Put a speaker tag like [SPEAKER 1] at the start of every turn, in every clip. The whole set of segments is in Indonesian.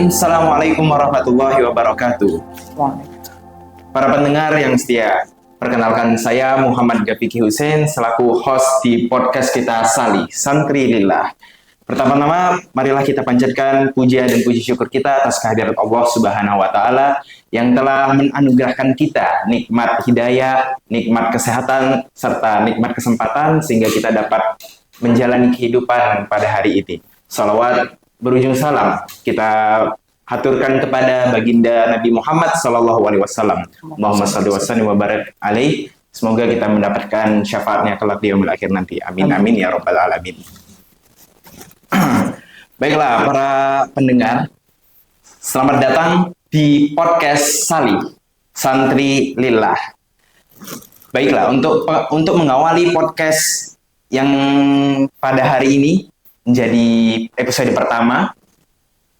[SPEAKER 1] Assalamualaikum warahmatullahi wabarakatuh. Para pendengar yang setia, perkenalkan saya Muhammad Gafiki Hussein selaku host di podcast kita Sali, Santri Lillah. Pertama-tama, marilah kita panjatkan puja dan puji syukur kita atas kehadirat Allah Subhanahu wa Ta'ala yang telah menganugerahkan kita nikmat hidayah, nikmat kesehatan, serta nikmat kesempatan sehingga kita dapat menjalani kehidupan pada hari ini. Salawat berujung salam kita haturkan kepada baginda Nabi Muhammad Sallallahu Alaihi Wasallam. Allahumma shalli wa sallim wa barik alaihi. Semoga kita mendapatkan syafaatnya kelak di yaumil akhir nanti. Amin amin ya rabbal alamin. Baiklah para pendengar, selamat datang di podcast Sali, Santri Lillah. Baiklah, untuk mengawali podcast yang pada hari ini menjadi episode pertama,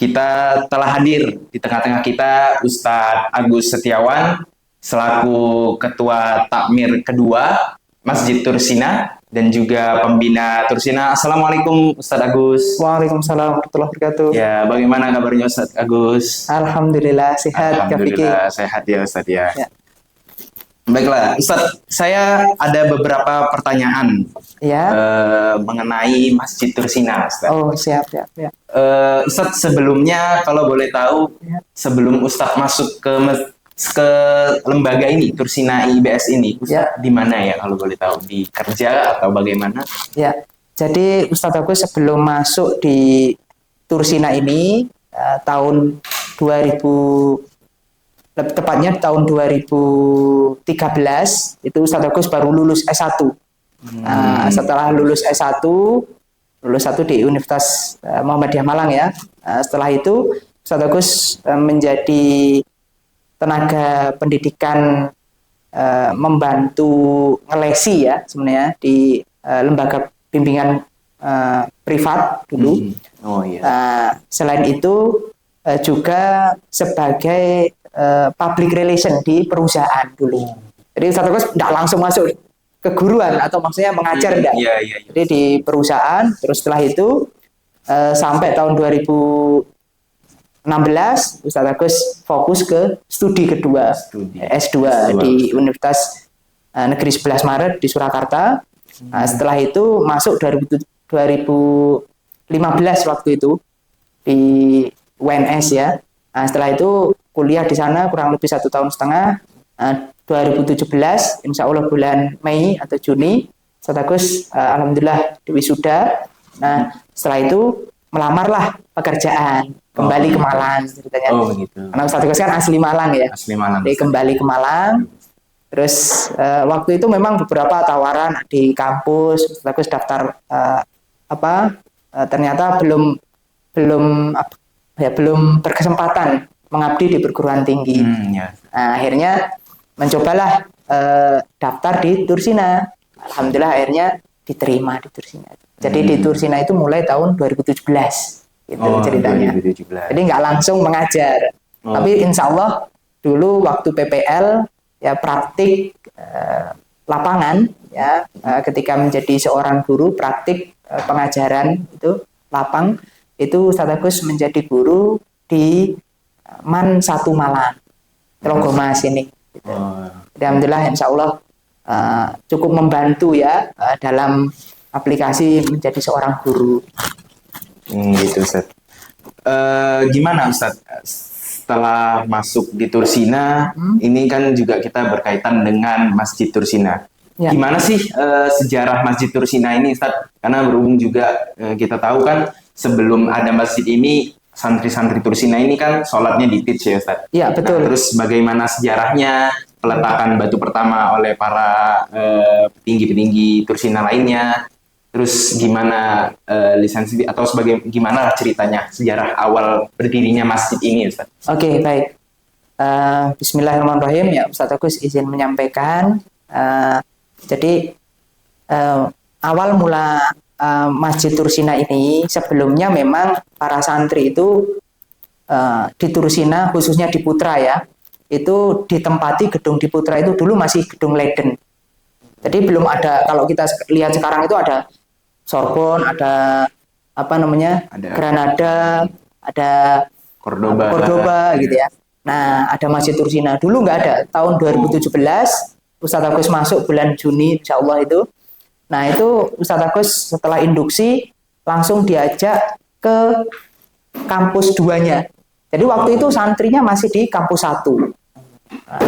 [SPEAKER 1] kita telah hadir di tengah-tengah kita Ustadz Agus Setiawan selaku Ketua Takmir kedua Masjid Tursina dan juga pembina Tursina. Assalamualaikum Ustadz Agus.
[SPEAKER 2] Waalaikumsalam warahmatullahi wabarakatuh.
[SPEAKER 1] Ya, bagaimana kabarnya Ustadz Agus?
[SPEAKER 2] Alhamdulillah sehat.
[SPEAKER 1] Alhamdulillah sehat ya Ustadz ya. Baiklah, Ustadz, saya ada beberapa pertanyaan mengenai Masjid Tursina, Ustadz.
[SPEAKER 2] Oh, siap.
[SPEAKER 1] Ustadz, sebelumnya kalau boleh tahu, sebelum Ustadz masuk ke lembaga ini, Tursina IBS ini, Ustadz di mana ya kalau boleh tahu? Di kerja atau bagaimana?
[SPEAKER 2] Ya, jadi Ustadz Agus sebelum masuk di Tursina ini tahun 2000, tepatnya tahun 2013 itu Ustadz Agus baru lulus S1. Setelah lulus S1 di Universitas Muhammadiyah Malang ya. Setelah itu Ustadz Agus menjadi tenaga pendidikan, membantu ngelesi ya sebenarnya di lembaga bimbingan privat dulu. Selain itu juga sebagai public relation di perusahaan dulu. Jadi Ustadz Agus tidak langsung masuk keguruan atau maksudnya mengajar enggak. Jadi di perusahaan, terus setelah itu sampai tahun 2016 Ustadz Agus fokus ke studi kedua, S2 di Universitas Negeri 11 Maret di Surakarta. Setelah itu masuk 2015 waktu itu di UNS ya. Setelah itu kuliah di sana kurang lebih 1,5 tahun. 2017 insya Allah bulan Mei atau Juni Ustadz Agus alhamdulillah diwisuda. Setelah itu melamarlah pekerjaan kembali ke Malang ceritanya. Karena Ustadz Agus kan asli Malang ya. Jadi kembali ke Malang. Terus waktu itu memang beberapa tawaran di kampus Ustadz Agus daftar ternyata belum berkesempatan mengabdi di perguruan tinggi. Akhirnya mencobalah daftar di Tursina. Alhamdulillah akhirnya diterima di Tursina. Jadi di Tursina itu mulai tahun 2017 gitu ceritanya. 2017. Jadi nggak langsung mengajar. Tapi insya Allah dulu waktu PPL ya praktik lapangan ya, ketika menjadi seorang guru praktik pengajaran itu lapang itu Ustadz Agus menjadi guru di MAN 1 Malang, Telogomas ini. Gitu. Alhamdulillah insya Allah cukup membantu ya dalam aplikasi menjadi seorang guru.
[SPEAKER 1] Gitu Ustaz. Gimana Ustaz setelah masuk di Tursina, ini kan juga kita berkaitan dengan Masjid Tursina. Gimana sih sejarah Masjid Tursina ini Ustaz? Karena berhubung juga kita tahu kan sebelum ada masjid ini santri-santri Tursina ini kan sholatnya di pitch ya Ustaz?
[SPEAKER 2] Iya betul.
[SPEAKER 1] Terus bagaimana sejarahnya peletakan batu pertama oleh para petinggi-petinggi Tursina lainnya? Terus gimana lisensi atau gimana ceritanya sejarah awal berdirinya masjid ini Ustaz? Oke,
[SPEAKER 2] baik. Bismillahirrahmanirrahim ya Ustadz Agus izin menyampaikan. Jadi awal mula Masjid Tursina ini sebelumnya memang para santri itu di Tursina khususnya di Putra ya, itu ditempati gedung di Putra itu dulu masih gedung Leiden. Jadi belum ada, kalau kita lihat sekarang itu ada Sorbonne, ada Granada, ada Cordoba gitu ya. Nah, ada Masjid Tursina. Dulu nggak ada. Tahun 2017 Ustadz Agus masuk bulan Juni insya Allah itu. Nah, itu Ustadz Agus setelah induksi langsung diajak ke kampus 2-nya. Jadi waktu itu santrinya masih di kampus 1. Nah,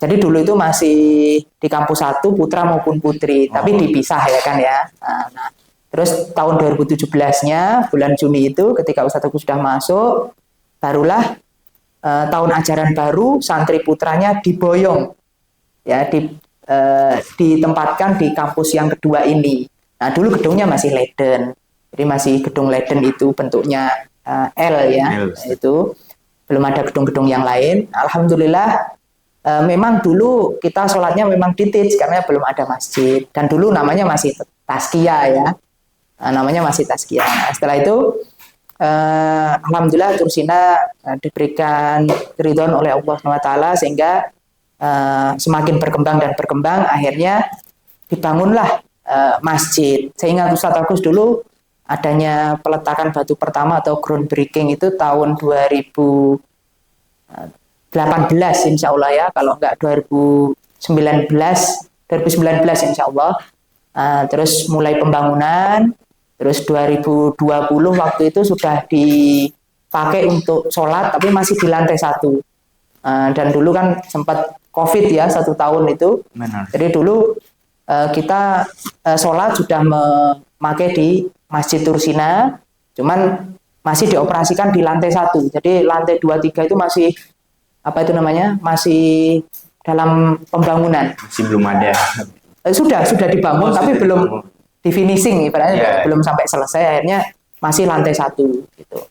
[SPEAKER 2] jadi dulu itu masih di kampus 1 putra maupun putri, tapi dipisah ya kan ya. Nah, terus tahun 2017-nya bulan Juni itu ketika Ustadz Agus sudah masuk, barulah tahun ajaran baru santri putranya diboyong ya ditempatkan di kampus yang kedua ini. Nah, dulu gedungnya masih leden. Jadi masih gedung leden itu bentuknya L ya. Itu belum ada gedung-gedung yang lain. Alhamdulillah memang dulu kita sholatnya memang di TIJ karena belum ada masjid dan dulu namanya masih Tazkiyah ya. Namanya masih Tazkiyah. Nah, setelah itu alhamdulillah Tursina diberikan keridhaan oleh Allah SWT sehingga semakin berkembang dan berkembang, akhirnya dibangunlah masjid. Sehingga Ustadz Agus dulu adanya peletakan batu pertama atau groundbreaking itu tahun 2018 insya Allah ya, kalau enggak 2019 insya Allah. Terus mulai pembangunan, terus 2020 waktu itu sudah dipakai untuk sholat tapi masih di lantai 1. Dan dulu kan sempat COVID ya 1 tahun itu.
[SPEAKER 1] Benar.
[SPEAKER 2] Jadi dulu kita sholat sudah memakai di Masjid Tursina, cuman masih dioperasikan di lantai 1. Jadi lantai 2, 3 itu masih masih dalam pembangunan.
[SPEAKER 1] Masih belum ada.
[SPEAKER 2] Sudah dibangun tapi belum di finishing, ibaratnya belum sampai selesai, akhirnya masih lantai 1 gitu.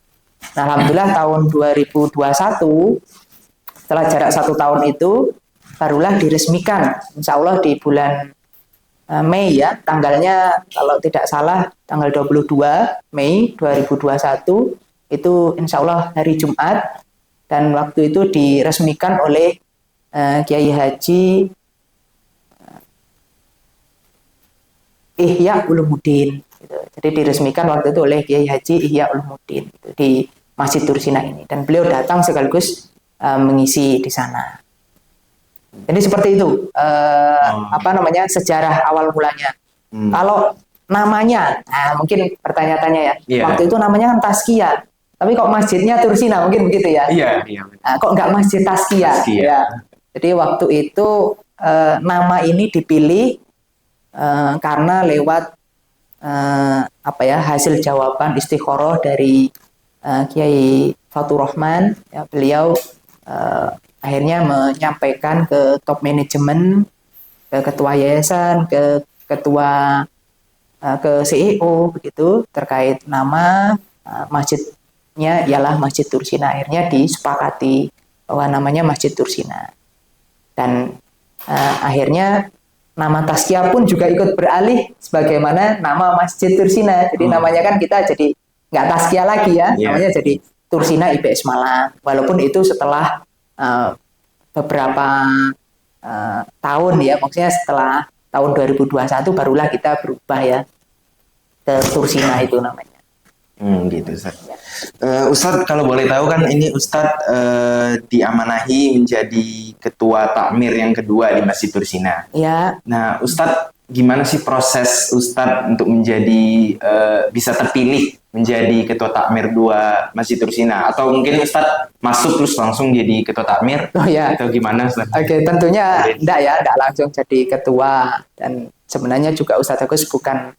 [SPEAKER 2] Nah, alhamdulillah tahun 2021 setelah jarak 1 tahun itu barulah diresmikan insya Allah di bulan Mei ya, tanggalnya kalau tidak salah tanggal 22 Mei 2021 itu insya Allah hari Jumat, dan waktu itu diresmikan oleh Kiai Haji Ihya Ulumuddin gitu. Jadi diresmikan waktu itu oleh Kiai Haji Ihya Ulumuddin gitu, di Masjid Tursina ini, dan beliau datang sekaligus mengisi di sana. Jadi seperti itu sejarah awal mulanya. Kalau namanya, mungkin pertanyaan-tanya ya. Waktu itu namanya kan Tazkiyah, tapi kok masjidnya Tursina, mungkin begitu ya?
[SPEAKER 1] Iya.
[SPEAKER 2] Kok nggak Masjid Tazkiyah? Ya. Jadi waktu itu nama ini dipilih karena lewat hasil jawaban istikharah dari Kiai Fatur Rahman ya, beliau akhirnya menyampaikan ke top manajemen, ke ketua yayasan, ke ketua ke CEO begitu terkait nama masjidnya ialah Masjid Tursina. Akhirnya disepakati bahwa namanya Masjid Tursina, dan akhirnya nama Tazkiyah pun juga ikut beralih sebagaimana nama Masjid Tursina. Jadi namanya kan kita jadi nggak Tazkiyah lagi ya, namanya jadi Tursina IPS Malang. Walaupun itu setelah beberapa tahun ya, maksudnya setelah tahun 2021 barulah kita berubah ya ke Tursina itu namanya.
[SPEAKER 1] Gitu Ustaz. Ustadz kalau boleh tahu kan ini Ustadz diamanahi menjadi ketua takmir yang kedua di Masjid Tursina.
[SPEAKER 2] Ya.
[SPEAKER 1] Nah Ustadz, gimana sih proses Ustadz untuk menjadi bisa terpilih menjadi ketua takmir 2 Masjid Tursina? Atau mungkin Ustadz masuk terus langsung jadi ketua takmir?
[SPEAKER 2] Oh ya.
[SPEAKER 1] Atau gimana Ustadz?
[SPEAKER 2] Oke, tentunya enggak langsung jadi ketua, dan sebenarnya juga Ustadz Agus bukan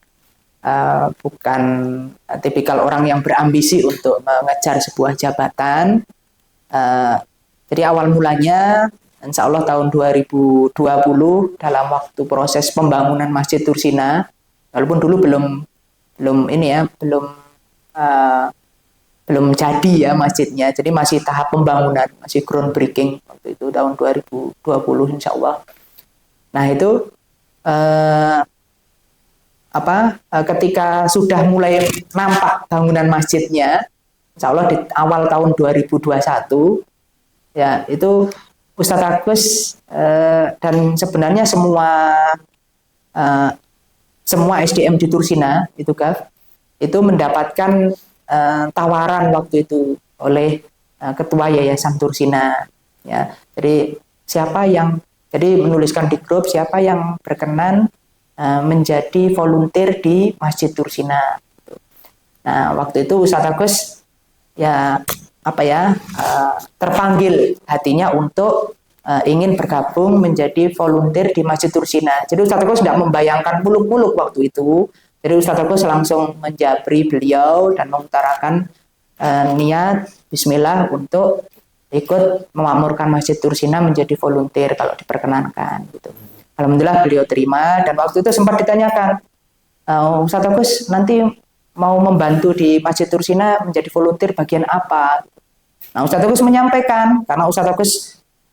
[SPEAKER 2] tipikal orang yang berambisi untuk mengejar sebuah jabatan. Jadi awal mulanya insya Allah tahun 2020 dalam waktu proses pembangunan Masjid Tursina, walaupun dulu belum jadi ya masjidnya, jadi masih tahap pembangunan, masih groundbreaking waktu itu tahun 2020 insya Allah. Nah itu ketika sudah mulai nampak bangunan masjidnya, insya Allah di awal tahun 2021 ya, itu Ustadz Agus dan sebenarnya semua SDM di Tursina itu mendapatkan tawaran waktu itu oleh ketua Yayasan Tursina. Ya, jadi menuliskan di grup siapa yang berkenan menjadi volunteer di Masjid Tursina. Nah, waktu itu Ustadz Agus ya terpanggil hatinya untuk ingin bergabung menjadi volunteer di Masjid Tursina. Jadi Ustadz Agus tidak membayangkan muluk-muluk waktu itu. Jadi Ustadz Agus langsung menjabri beliau dan mengutarakan niat Bismillah untuk ikut memakmurkan Masjid Tursina menjadi volunteer kalau diperkenankan. Gitu. Alhamdulillah beliau terima dan waktu itu sempat ditanyakan, Ustadz Agus nanti mau membantu di Masjid Tursina menjadi volunteer bagian apa? Nah, Ustadz Agus menyampaikan, karena Ustadz Agus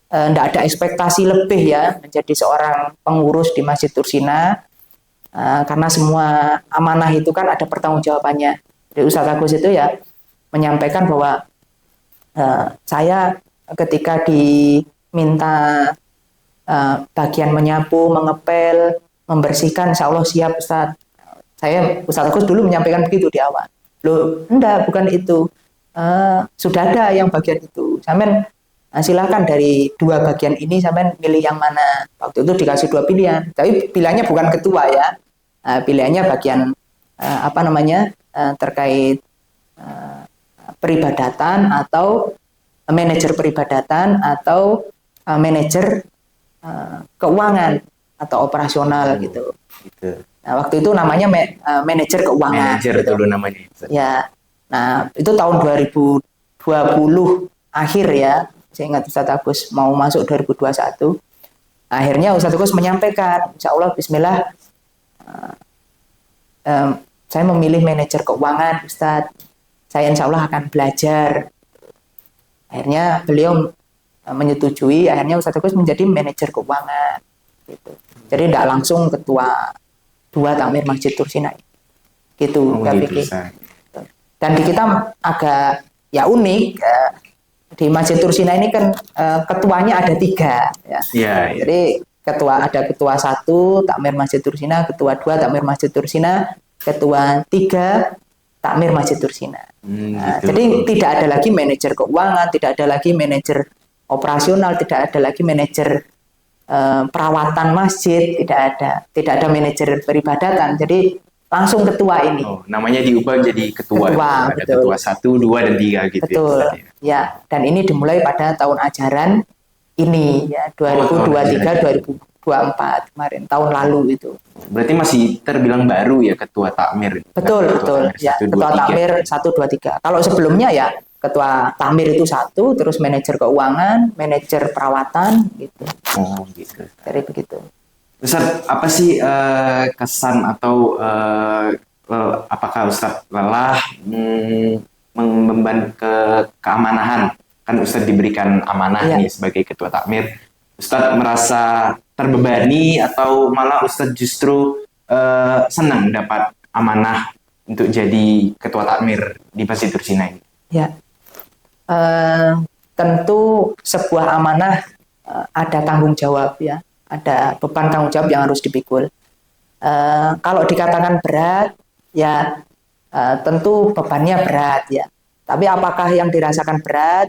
[SPEAKER 2] tidak ada ekspektasi lebih ya menjadi seorang pengurus di Masjid Tursina, karena semua amanah itu kan ada pertanggungjawabannya. Jadi Ustadz Agus itu ya menyampaikan bahwa saya ketika diminta bagian menyapu, mengepel, membersihkan, insya Allah siap Ustadz. Ustadz Agus dulu menyampaikan begitu di awal. Loh, enggak, bukan itu. Sudah ada yang bagian itu. Sampean silakan dari dua bagian ini sampean milih yang mana. Waktu itu dikasih dua pilihan. Tapi pilihannya bukan ketua ya. Pilihannya bagian terkait peribadatan atau manajer peribadatan atau manajer keuangan atau operasional gitu. Nah, waktu itu namanya manajer keuangan.
[SPEAKER 1] Manajer
[SPEAKER 2] gitu.
[SPEAKER 1] dulu namanya.
[SPEAKER 2] Ya. Nah, itu tahun 2020 akhir ya. Saya ingat Ustadz Agus mau masuk 2021. Akhirnya Ustadz Agus menyampaikan, insya Allah Bismillah, saya memilih manajer keuangan Ustadz. Saya insya Allah akan belajar. Akhirnya beliau menyetujui, akhirnya Ustadz Agus menjadi manajer keuangan. Gitu. Jadi tidak langsung ketua 2 takmir Masjid Tursina. Gitu, gitu. Dan di kita agak ya unik ya. Di Masjid Tursina ini kan ketuanya ada 3 ya. Jadi ada ketua 1 takmir Masjid Tursina, ketua 2 takmir Masjid Tursina, ketua 3 takmir Masjid Tursina. Gitu. Jadi tidak ada lagi manajer keuangan, tidak ada lagi manajer operasional, tidak ada lagi manajer perawatan masjid, tidak ada manajer peribadatan. Jadi langsung ketua ini.
[SPEAKER 1] Oh, namanya diubah jadi ketua. Ada betul. Ketua 1, 2 dan 3 gitu.
[SPEAKER 2] Betul. Ya, dan ini dimulai pada tahun ajaran ini ya 2023-2024 kemarin, tahun lalu itu.
[SPEAKER 1] Berarti masih terbilang baru ya ketua takmir.
[SPEAKER 2] Betul. Ya, ketua takmir 1, 2, 3. Kalau sebelumnya ya ketua takmir itu 1, terus manajer keuangan, manajer perawatan gitu.
[SPEAKER 1] Oh, gitu.
[SPEAKER 2] Jadi begitu.
[SPEAKER 1] Ustadz, apa sih kesan atau apakah Ustadz lelah membeban keamanahan? Kan Ustadz diberikan amanah nih sebagai ketua takmir. Ustadz merasa terbebani atau malah Ustadz justru senang dapat amanah untuk jadi ketua takmir di Masjid Tursina ini? Ya,
[SPEAKER 2] tentu sebuah amanah ada tanggung jawab ya, ada beban tanggung jawab yang harus dipikul. Kalau dikatakan berat, ya tentu bebannya berat ya. Tapi apakah yang dirasakan berat?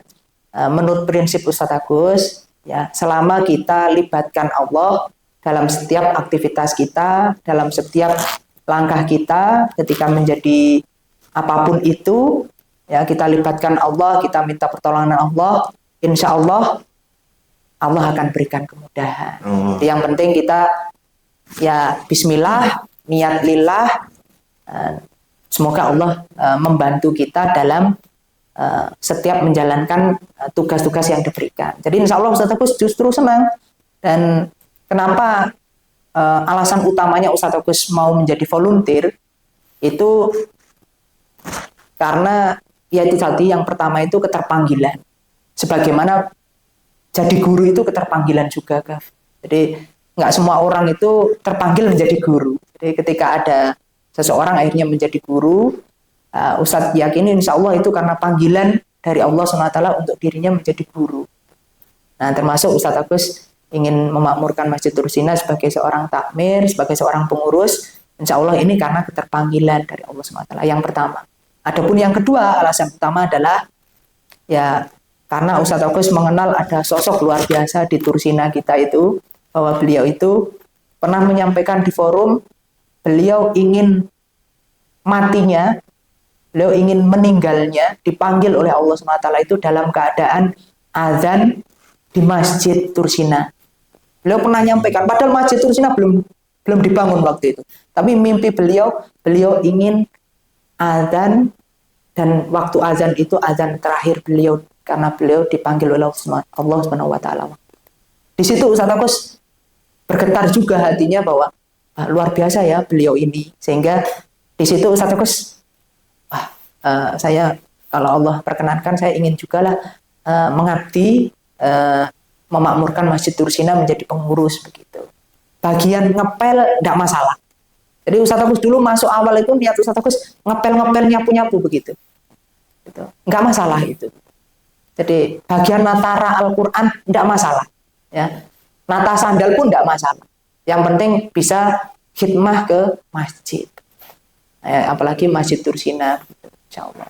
[SPEAKER 2] Menurut prinsip Ustadz Agus, ya selama kita libatkan Allah dalam setiap aktivitas kita, dalam setiap langkah kita, ketika menjadi apapun itu, ya kita libatkan Allah, kita minta pertolongan Allah, insya Allah akan berikan kemudahan. Yang penting kita ya Bismillah, niat lillah, semoga Allah membantu kita dalam setiap menjalankan tugas-tugas yang diberikan. Jadi insya Allah Ustadz Agus justru senang. Dan kenapa alasan utamanya Ustadz Agus mau menjadi volunteer itu karena ya itu tadi, yang pertama itu keterpanggilan. Sebagaimana jadi guru itu keterpanggilan juga, Gaf. Jadi nggak semua orang itu terpanggil menjadi guru. Jadi ketika ada seseorang akhirnya menjadi guru, Ustadz yakini insya Allah itu karena panggilan dari Allah SWT untuk dirinya menjadi guru. Nah, termasuk Ustadz Agus ingin memakmurkan Masjid Tursina sebagai seorang takmir, sebagai seorang pengurus, insya Allah ini karena keterpanggilan dari Allah SWT. Yang pertama. Adapun yang kedua, alasan utama adalah ya karena Ustadz Agus mengenal ada sosok luar biasa di Tursina kita itu, bahwa beliau itu pernah menyampaikan di forum, beliau ingin matinya, beliau ingin meninggalnya dipanggil oleh Allah SWT itu dalam keadaan azan di Masjid Tursina. Beliau pernah nyampaikan, padahal Masjid Tursina belum dibangun waktu itu. Tapi mimpi beliau ingin azan, dan waktu azan itu azan terakhir beliau, karena beliau dipanggil oleh Allah Subhanahu wa taala. Di situ Ustadz Agus bergetar juga hatinya bahwa luar biasa ya beliau ini, sehingga di situ Ustadz Agus saya kalau Allah perkenankan saya ingin juga lah mengabdi, memakmurkan Masjid Tursina, menjadi pengurus begitu. Bagian ngepel tidak masalah. Jadi Ustadz Agus dulu masuk awal itu niat Ustadz Agus ngepel nyapu begitu. Gitu. Nggak masalah itu. Jadi bagian natara Al-Quran tidak masalah. Ya. Nata sandal pun tidak masalah. Yang penting bisa khidmah ke masjid. Apalagi Masjid Tursina. Insya Allah.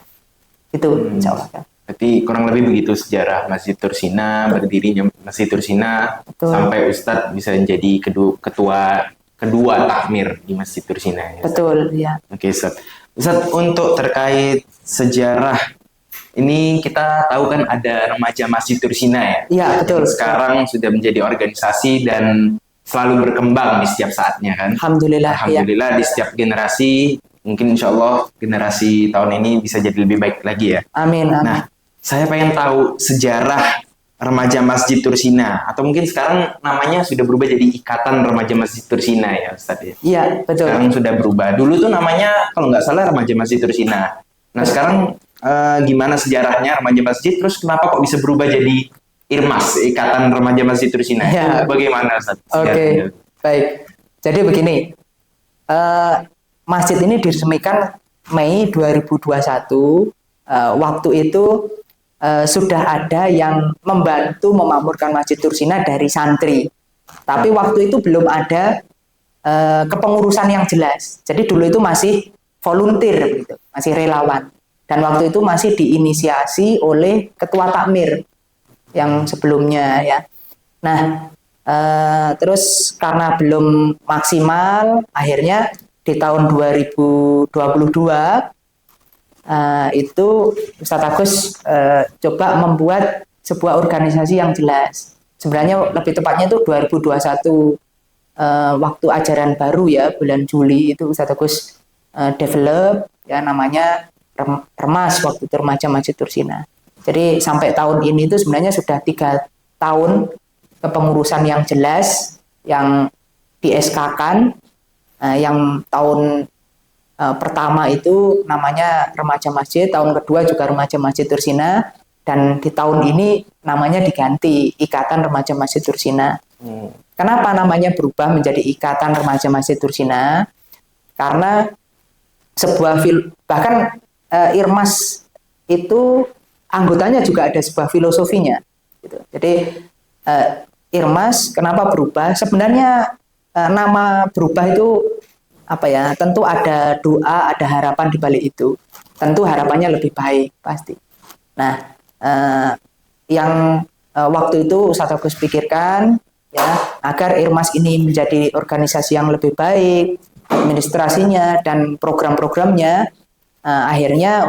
[SPEAKER 2] Itu insya Allah kan.
[SPEAKER 1] Berarti kurang lebih begitu sejarah Masjid Tursina, berdirinya Masjid Tursina,
[SPEAKER 2] Betul.
[SPEAKER 1] sampai Ustadz bisa menjadi ketua takmir di Masjid Tursina. Ya,
[SPEAKER 2] betul, ya.
[SPEAKER 1] Oke, Ustadz. Ustadz, untuk terkait sejarah, ini kita tahu kan ada remaja Masjid Tursina ya?
[SPEAKER 2] Iya, betul.
[SPEAKER 1] Sekarang sudah menjadi organisasi dan selalu berkembang di setiap saatnya kan? Alhamdulillah di setiap generasi, mungkin insya Allah generasi tahun ini bisa jadi lebih baik lagi ya.
[SPEAKER 2] Amin.
[SPEAKER 1] Nah, saya pengen tahu sejarah remaja Masjid Tursina, atau mungkin sekarang namanya sudah berubah jadi Ikatan Remaja Masjid Tursina ya Ustadz ya?
[SPEAKER 2] Iya, betul.
[SPEAKER 1] Sekarang sudah berubah. Dulu tuh namanya kalau nggak salah Remaja Masjid Tursina. Nah sekarang gimana sejarahnya remaja masjid, terus kenapa kok bisa berubah jadi IRMAS, Ikatan Remaja Masjid Tursina?
[SPEAKER 2] Ya.
[SPEAKER 1] Itu bagaimana Ustadz?
[SPEAKER 2] Oke, baik. Jadi begini, masjid ini diresmikan Mei 2021. Waktu itu sudah ada yang membantu memakmurkan Masjid Tursina dari santri. Tapi waktu itu belum ada kepengurusan yang jelas. Jadi dulu itu masih volunteer, gitu, masih relawan. Dan waktu itu masih diinisiasi oleh ketua takmir yang sebelumnya ya. Nah, terus karena belum maksimal, akhirnya di tahun 2022 itu Ustadz Agus coba membuat sebuah organisasi yang jelas. Sebenarnya lebih tepatnya itu 2021 waktu ajaran baru ya, bulan Juli itu Ustadz Agus develop ya namanya REMAS, waktu itu Remaja Masjid Tursina. Jadi sampai tahun ini itu sebenarnya sudah 3 tahun kepengurusan yang jelas, yang di-SK-kan. Yang tahun pertama itu namanya Remaja Masjid, tahun kedua juga Remaja Masjid Tursina, dan di tahun ini namanya diganti Ikatan Remaja Masjid Tursina. Kenapa namanya berubah menjadi Ikatan Remaja Masjid Tursina? Karena sebuah bahkan IRMAS itu anggotanya juga ada sebuah filosofinya. Gitu. Jadi IRMAS kenapa berubah? Sebenarnya nama berubah itu apa ya? Tentu ada doa, ada harapan di balik itu. Tentu harapannya lebih baik pasti. Nah, yang waktu itu Ustadz Agus pikirkan ya agar IRMAS ini menjadi organisasi yang lebih baik, administrasinya dan program-programnya. Akhirnya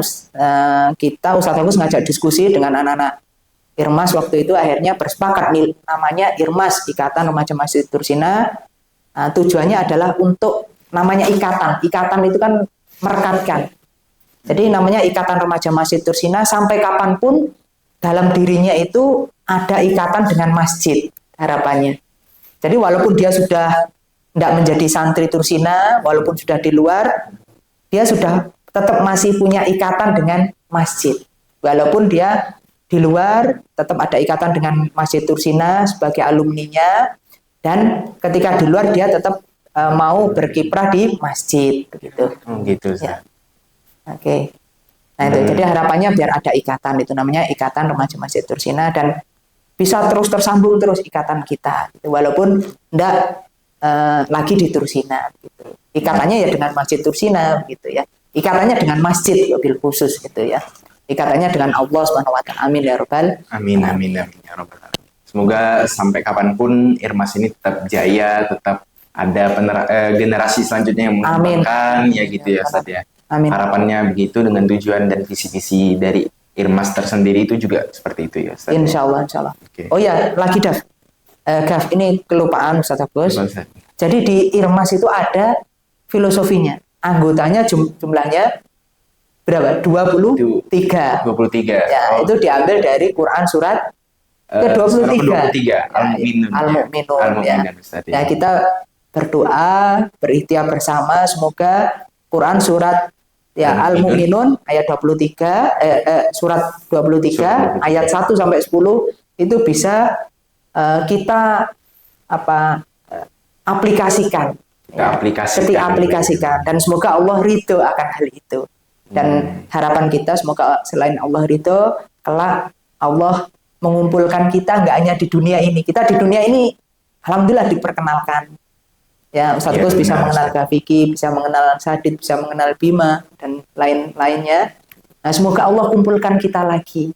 [SPEAKER 2] kita Ustadz Agus ngajak diskusi dengan anak-anak IRMAS waktu itu, akhirnya bersepakat namanya IRMAS, Ikatan Remaja Masjid Tursina. Tujuannya adalah untuk namanya ikatan itu kan merekatkan. Jadi namanya Ikatan Remaja Masjid Tursina, sampai kapanpun dalam dirinya itu ada ikatan dengan masjid, harapannya. Jadi walaupun dia sudah tidak menjadi santri Tursina, walaupun sudah di luar, dia sudah tetap masih punya ikatan dengan masjid. Walaupun dia di luar, tetap ada ikatan dengan Masjid Tursina sebagai alumninya, dan ketika di luar dia tetap mau berkiprah di masjid, begitu.
[SPEAKER 1] Gitu.
[SPEAKER 2] Ya. Oke. Nah itu, jadi harapannya biar ada ikatan, itu namanya Ikatan Remaja Masjid Tursina, dan bisa terus tersambung terus ikatan kita, gitu. Walaupun tidak lagi di Tursina, gitu. Ikatannya ya dengan Masjid Tursina, gitu ya. ikatannya dengan masjid wabil khusus gitu ya. Ikatannya dengan Allah Subhanahu wa taala. Amin ya rabbal.
[SPEAKER 1] Amin amin amin ya rabbal alamin. Semoga sampai kapanpun Irmas ini tetap jaya, tetap ada generasi selanjutnya yang mengembangkan ya gitu ya Ustaz ya.
[SPEAKER 2] Amin.
[SPEAKER 1] Harapannya begitu dengan tujuan dan visi-visi dari Irmas tersendiri itu juga seperti itu ya Ustaz.
[SPEAKER 2] Insya Allah.
[SPEAKER 1] Oke.
[SPEAKER 2] Oh ya, lagi Daf. Gaf, ini kelupaan Ustaz Agus. Jadi di Irmas itu ada filosofinya. Anggotanya jumlahnya berapa? 23.
[SPEAKER 1] 23.
[SPEAKER 2] Ya, itu diambil dari Quran surat ke-23. Al-Mu'minun. Ya, kita berdoa, berikhtiar bersama semoga Quran surat ya Al-Mu'minun ayat 23 surat 23 ayat 1 sampai 10 itu bisa kita aplikasikan. Kita aplikasikan dan semoga Allah ridho akan hal itu. Dan harapan kita semoga selain Allah ridho, kelak Allah mengumpulkan kita nggak hanya di dunia ini. Kita di dunia ini alhamdulillah diperkenalkan. Ya, Ustaz Gus bisa mengenal Gafiki, bisa mengenal Sadid, bisa mengenal Bima dan lain-lainnya. Nah, semoga Allah kumpulkan kita lagi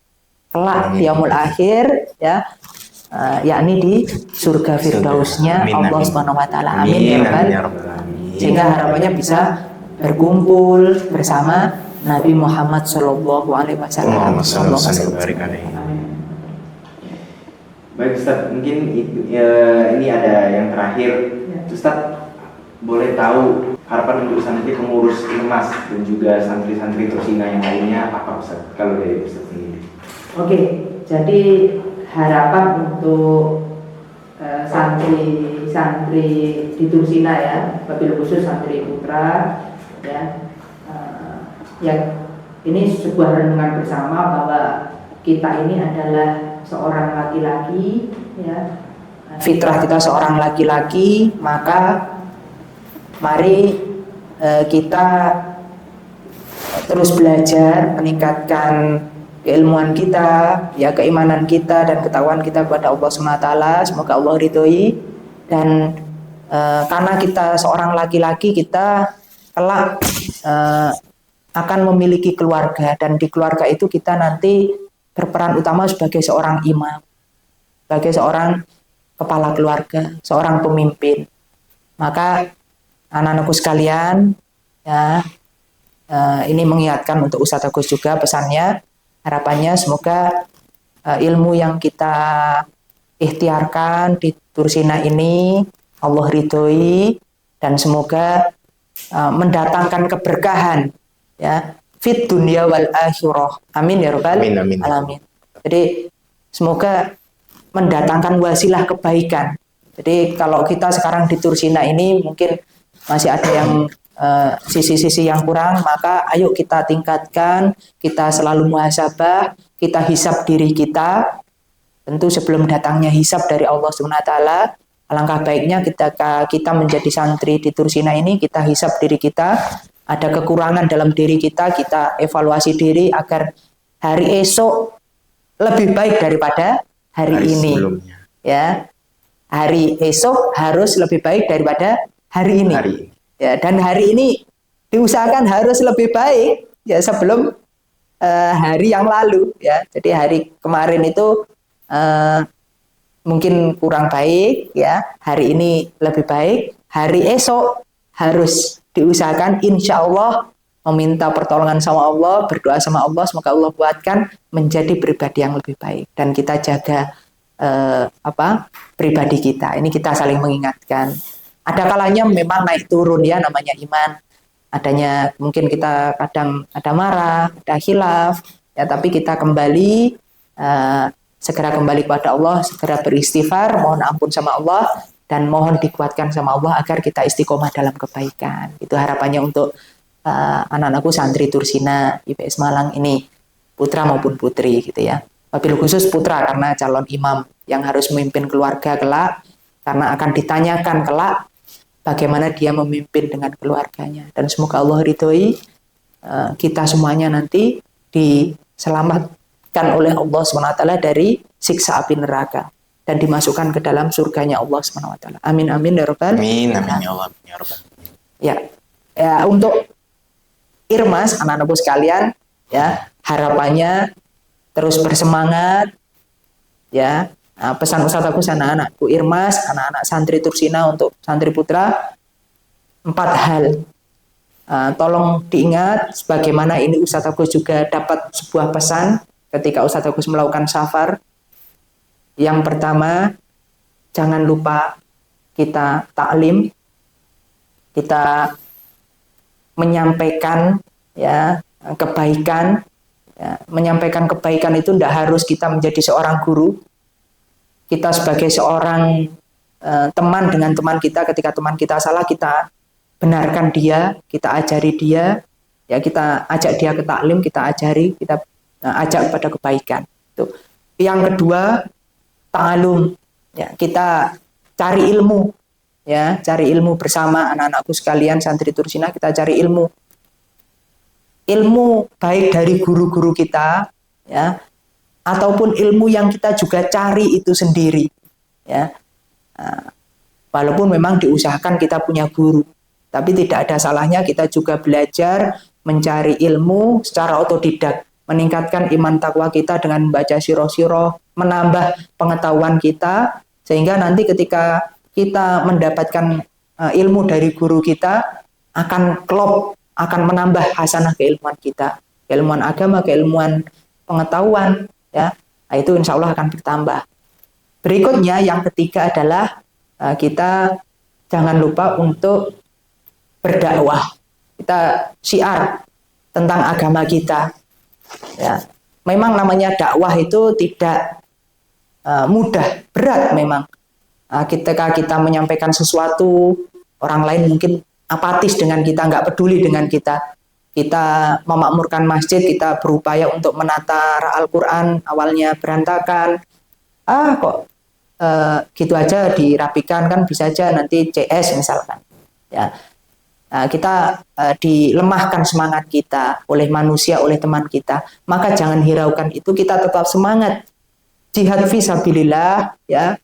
[SPEAKER 2] kelak di yaumul akhir ya. Yakni di surga firdausnya Allah Subhanahu wa taala. Amin ya rabbal alamin. Sehingga harapannya bisa berkumpul bersama Nabi Muhammad sallallahu alaihi wasallam.
[SPEAKER 1] Baik Ustaz, mungkin ini ada yang terakhir. Ustaz, boleh tahu harapan untuk santri pengurus Irmas dan juga santri-santri Tursina yang lainnya apa Ustaz? Kalau dari Ustaz sendiri.
[SPEAKER 2] Oke, jadi harapan untuk santri-santri di Tursina ya, wabil khusus santri putra ya, yang ini sebuah renungan bersama bahwa kita ini adalah seorang laki-laki ya, fitrah kita seorang laki-laki, maka mari kita terus belajar meningkatkan keilmuan kita, ya keimanan kita dan ketakwaan kita kepada Allah SWT. Semoga Allah ridhoi dan karena kita seorang laki-laki, kita kelak akan memiliki keluarga dan di keluarga itu kita nanti berperan utama sebagai seorang imam, sebagai seorang kepala keluarga, seorang pemimpin. Maka anak-anakku sekalian ya, ini mengingatkan untuk Ustaz Agus juga pesannya. Harapannya semoga ilmu yang kita ikhtiarkan di Tursina ini Allah ridhoi dan semoga mendatangkan keberkahan ya fit dunia wal akhirah. Amin ya rabbal alamin. Jadi semoga mendatangkan wasilah kebaikan. Jadi kalau kita sekarang di Tursina ini mungkin masih ada yang sisi-sisi yang kurang, maka ayo kita tingkatkan, kita selalu muhasabah, kita hisab diri kita. Tentu sebelum datangnya hisab dari Allah SWT, alangkah baiknya kita menjadi santri di Tursina ini, kita hisab diri kita, ada kekurangan dalam diri kita evaluasi diri agar hari esok lebih baik daripada hari ini. Sebelumnya. Ya, hari esok harus lebih baik daripada hari ini. Ya, dan hari ini diusahakan harus lebih baik ya sebelum hari yang lalu ya. Jadi hari kemarin itu mungkin kurang baik ya. Hari ini lebih baik. Hari esok harus diusahakan insya Allah meminta pertolongan sama Allah, berdoa sama Allah, semoga Allah buatkan menjadi pribadi yang lebih baik dan kita jaga pribadi kita. Ini kita saling mengingatkan. Ada kalanya memang naik turun ya, namanya iman. Adanya mungkin kita kadang ada marah, ada khilaf, ya tapi kita kembali segera kembali kepada Allah, segera beristighfar, mohon ampun sama Allah dan mohon dikuatkan sama Allah agar kita istiqomah dalam kebaikan. Itu harapannya untuk anak-anakku santri Tursina IPS Malang ini, putra maupun putri gitu ya. Wabil khusus putra karena calon imam yang harus memimpin keluarga kelak, karena akan ditanyakan kelak bagaimana dia memimpin dengan keluarganya. Dan semoga Allah ridhoi kita semuanya nanti diselamatkan oleh Allah SWT dari siksa api neraka dan dimasukkan ke dalam surganya Allah SWT. Amin amin ya rabbal.
[SPEAKER 1] Amin amin ya Allah ya rabbal.
[SPEAKER 2] Ya, untuk Irmas, anak-anakku sekalian, ya, harapannya terus bersemangat, ya. Nah, pesan Ustadz Agus anak-anakku Irmas, anak-anak santri Tursina untuk santri putra, 4 hal. Tolong diingat, sebagaimana ini Ustadz Agus juga dapat sebuah pesan ketika Ustadz Agus melakukan safar. Yang pertama, jangan lupa kita taklim, kita menyampaikan, ya, kebaikan. Ya, menyampaikan kebaikan itu tidak harus kita menjadi seorang guru. Kita sebagai seorang teman dengan teman kita, ketika teman kita salah, kita benarkan dia, kita ajari dia, ya, kita ajak dia ke taklim, kita ajari, kita ajak kepada kebaikan. Tuh. Yang kedua, ta'alum, ya, kita cari ilmu, ya, cari ilmu bersama anak-anakku sekalian santri Tursina, kita cari ilmu baik dari guru-guru kita, ya, ataupun ilmu yang kita juga cari itu sendiri, ya. Walaupun memang diusahakan kita punya guru, tapi tidak ada salahnya kita juga belajar mencari ilmu secara otodidak, meningkatkan iman takwa kita dengan membaca sirah-sirah, menambah pengetahuan kita, sehingga nanti ketika kita mendapatkan ilmu dari guru kita akan klop, akan menambah hasanah keilmuan kita, keilmuan agama, keilmuan pengetahuan, ya. Nah, itu insya Allah akan bertambah. Berikutnya yang ketiga adalah kita jangan lupa untuk berdakwah. Kita syiar tentang agama kita. Ya, memang namanya dakwah itu tidak mudah, berat memang. Ketika kita menyampaikan sesuatu, orang lain mungkin apatis dengan kita, nggak peduli dengan kita. Kita memakmurkan masjid, kita berupaya untuk menata Al-Quran, awalnya berantakan. Kok gitu aja dirapikan, kan bisa aja nanti CS misalkan. Ya. Kita dilemahkan semangat kita oleh manusia, oleh teman kita. Maka jangan hiraukan itu, kita tetap semangat. Jihad fisabilillah, ya,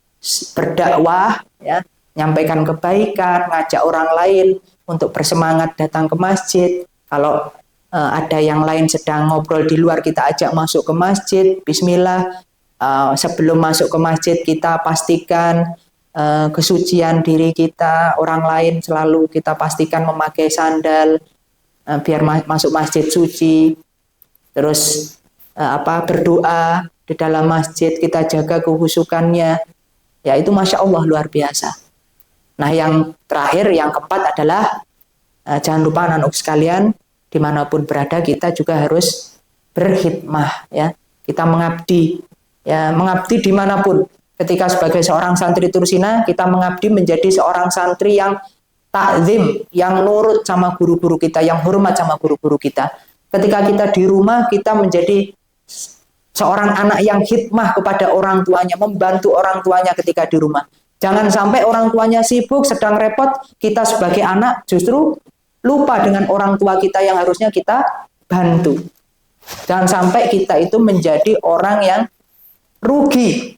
[SPEAKER 2] berdakwah, ya, nyampaikan kebaikan, ngajak orang lain untuk bersemangat datang ke masjid. Kalau ada yang lain sedang ngobrol di luar, kita ajak masuk ke masjid. Bismillah. Sebelum masuk ke masjid kita pastikan kesucian diri kita. Orang lain selalu kita pastikan memakai sandal biar masuk masjid suci. Terus berdoa di dalam masjid, kita jaga kehusukannya. Ya, itu Masya Allah luar biasa. Nah, yang terakhir, yang keempat adalah jangan lupa anak-anak sekalian, dimanapun berada kita juga harus berkhidmah, ya. Kita mengabdi, ya, mengabdi dimanapun. Ketika sebagai seorang santri Tursina, kita mengabdi menjadi seorang santri yang takzim, yang nurut sama guru-guru kita, yang hormat sama guru-guru kita. Ketika kita di rumah, kita menjadi seorang anak yang khidmah kepada orang tuanya, membantu orang tuanya ketika di rumah. Jangan sampai orang tuanya sibuk, sedang repot, kita sebagai anak justru lupa dengan orang tua kita yang harusnya kita bantu. Jangan sampai kita itu menjadi orang yang rugi.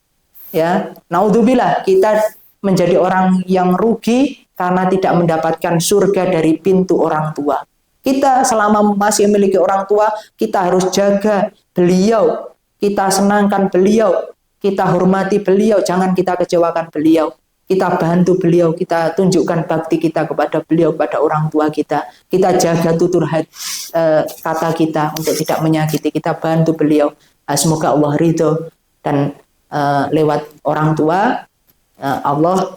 [SPEAKER 2] Ya, naudzubillah, kita menjadi orang yang rugi karena tidak mendapatkan surga dari pintu orang tua. Kita selama masih memiliki orang tua, kita harus jaga beliau, kita senangkan beliau, kita hormati beliau, jangan kita kecewakan beliau. Kita bantu beliau, kita tunjukkan bakti kita kepada beliau, kepada orang tua kita. Kita jaga tutur kata kita untuk tidak menyakiti, kita bantu beliau. Semoga Allah ridho, dan lewat orang tua Allah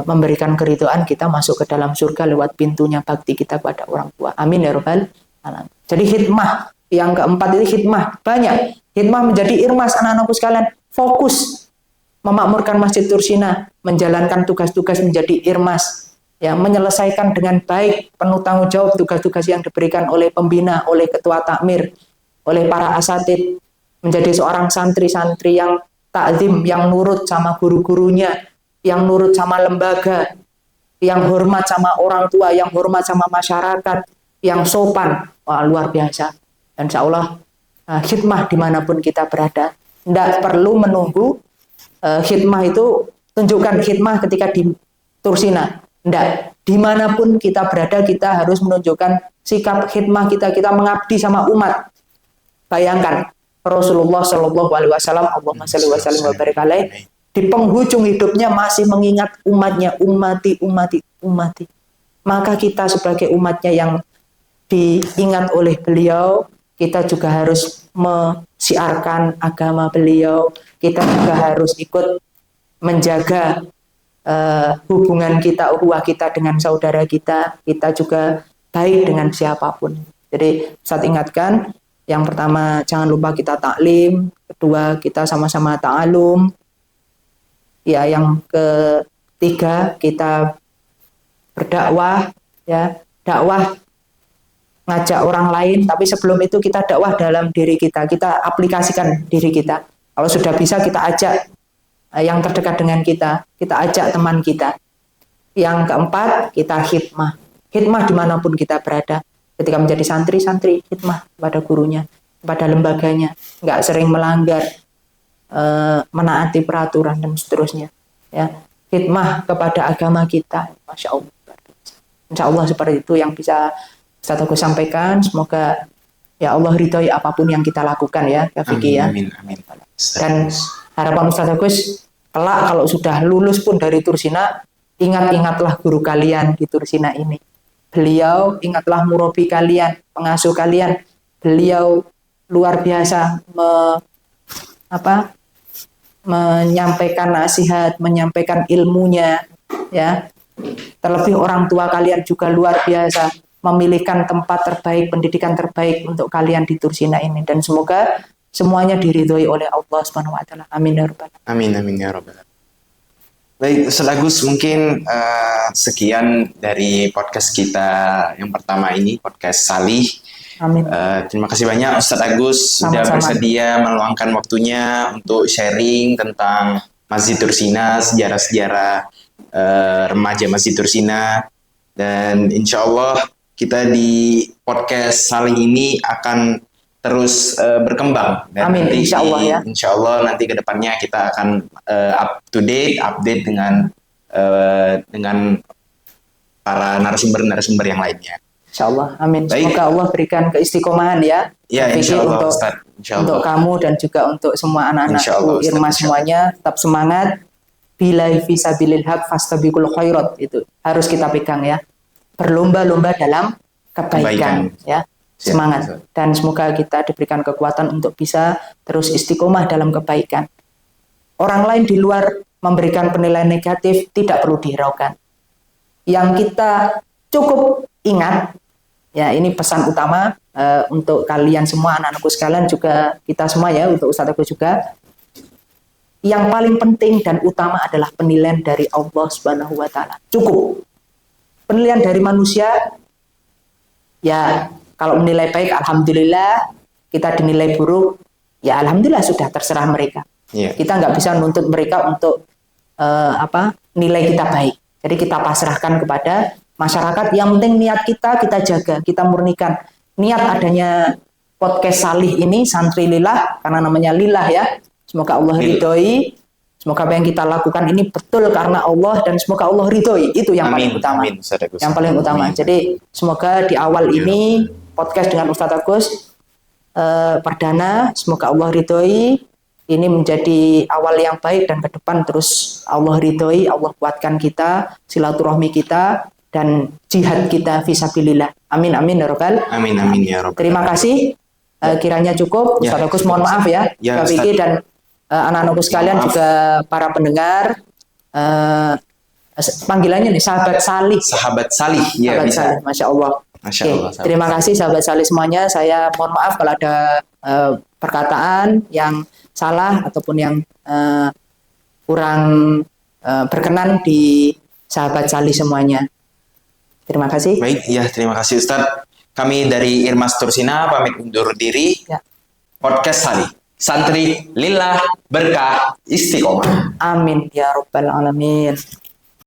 [SPEAKER 2] memberikan keridhaan kita masuk ke dalam surga lewat pintunya bakti kita kepada orang tua. Amin ya rabbal alamin. Jadi khidmah yang keempat itu khidmah banyak. Khidmah menjadi irmas anak-anakku sekalian. Fokus memakmurkan Masjid Tursina, menjalankan tugas-tugas menjadi irmas, ya, menyelesaikan dengan baik penuh tanggung jawab tugas-tugas yang diberikan oleh pembina, oleh ketua takmir, oleh para asatid, menjadi seorang santri-santri yang takzim, yang nurut sama guru-gurunya, yang nurut sama lembaga, yang hormat sama orang tua, yang hormat sama masyarakat, yang sopan. Wah, luar biasa. Dan insya Allah khidmah dimanapun kita berada. Tidak perlu menunggu khidmah itu, tunjukkan khidmah ketika di Tursina. Tidak. dimanapun kita berada kita harus menunjukkan sikap khidmah kita mengabdi sama umat. Bayangkan Rasulullah Shallallahu Alaihi Wasallam, Allahumma shalli wa sallim wa barik alaihi, di penghujung hidupnya masih mengingat umatnya, umati. Maka kita sebagai umatnya yang diingat oleh beliau, kita juga harus mensiarkan agama beliau, kita juga harus ikut menjaga hubungan kita, ukhuwah kita dengan saudara kita juga baik dengan siapapun. Jadi Ustaz ingatkan, yang pertama jangan lupa kita taklim, kedua kita sama-sama ta'alum, ya, yang ketiga kita berdakwah, ya, dakwah ngajak orang lain, tapi sebelum itu kita dakwah dalam diri kita aplikasikan diri kita. Kalau sudah bisa kita ajak yang terdekat dengan kita ajak teman kita. Yang keempat, kita khidmah dimanapun kita berada. Ketika menjadi santri khidmah kepada gurunya, kepada lembaganya, nggak sering melanggar, menaati peraturan dan seterusnya. Ya, khidmah kepada agama kita, masya Allah. Insya Allah seperti itu yang bisa Ustaz Agus sampaikan. Semoga ya Allah ridhoi apapun yang kita lakukan ya, Fikri ya.
[SPEAKER 1] Amin.
[SPEAKER 2] Dan harapan Ustaz Agus, kelak kalau sudah lulus pun dari Tursina, ingatlah guru kalian di Tursina ini. Beliau, ingatlah murabi kalian, pengasuh kalian. Beliau luar biasa menyampaikan nasihat, menyampaikan ilmunya, ya. Terlebih orang tua kalian juga luar biasa memilihkan tempat terbaik, pendidikan terbaik untuk kalian di Tursina ini, dan semoga semuanya diridhoi oleh Allah Subhanahu wa taala. Amin ya rabbal alamin.
[SPEAKER 1] Amin ya rabbal alamin. Baik, Ustaz Agus, mungkin sekian dari podcast kita yang pertama ini, podcast Salih.
[SPEAKER 2] Amin.
[SPEAKER 1] Terima kasih banyak Ustaz Agus sudah bersedia meluangkan waktunya untuk sharing tentang Masjid Tursina, sejarah-sejarah remaja Masjid Tursina, dan insya Allah kita di podcast Salih ini akan terus berkembang. Dan
[SPEAKER 2] amin, insya Allah ya.
[SPEAKER 1] Insya Allah nanti ke depannya kita akan update dengan para narasumber yang lainnya.
[SPEAKER 2] Insya Allah, amin.
[SPEAKER 1] Baik.
[SPEAKER 2] Semoga Allah berikan keistiqomahan ya.
[SPEAKER 1] Ya, insya Allah, Ustaz.
[SPEAKER 2] Untuk kamu dan juga untuk semua anak-anakku Irma semuanya, tetap semangat. Bila fisabilil haq fastabiqul khairat, itu harus kita pegang ya. Berlomba-lomba dalam kebaikan. Ya. Semangat, dan semoga kita diberikan kekuatan untuk bisa terus istiqomah dalam kebaikan. Orang lain di luar memberikan penilaian negatif tidak perlu dihiraukan. Yang kita cukup ingat, ya ini pesan utama untuk kalian semua, anak-anakku sekalian, juga kita semua ya, untuk Ustaz Agus juga. Yang paling penting dan utama adalah penilaian dari Allah Subhanahu wa taala. Cukup. Penilaian dari manusia, ya kalau menilai baik, alhamdulillah. Kita dinilai buruk, ya alhamdulillah, sudah terserah mereka. Yeah. Kita nggak bisa nuntut mereka untuk nilai kita baik. Jadi kita pasrahkan kepada masyarakat. Yang penting niat kita jaga, kita murnikan. Niat adanya podcast Salih ini, santri lillah, karena namanya lillah ya. Semoga Allah ridhoi. Semoga apa yang kita lakukan ini betul karena Allah, dan semoga Allah ridhoi. Itu yang paling utama. Yang paling utama. Jadi semoga di awal ini podcast dengan Ustaz Agus perdana, semoga Allah ridhoi. Ini menjadi awal yang baik, dan ke depan terus Allah ridhoi, Allah kuatkan kita, silaturahmi kita, dan jihad kita fisabilillah. Amin ya rabbal.
[SPEAKER 1] Amin ya rabbal.
[SPEAKER 2] Terima kasih. Kiranya cukup. Ustaz Agus mohon maaf ya. Fikri dan anak-anakku sekalian, juga para pendengar. Panggilannya nih sahabat Salih.
[SPEAKER 1] Sahabat Salih, ya,
[SPEAKER 2] sahabat
[SPEAKER 1] bisa.
[SPEAKER 2] Salih, masya Allah.
[SPEAKER 1] Masya Allah.
[SPEAKER 2] Terima kasih sahabat Salih semuanya. Saya mohon maaf kalau ada perkataan yang salah ataupun yang kurang berkenan di sahabat Salih semuanya. Terima kasih.
[SPEAKER 1] Baik, ya, terima kasih Ustadz. Kami dari Irmas Tursina pamit undur diri.
[SPEAKER 2] Ya.
[SPEAKER 1] Podcast Salih, santri lillah, berkah, istiqomah.
[SPEAKER 2] Amin ya rabbal alamin.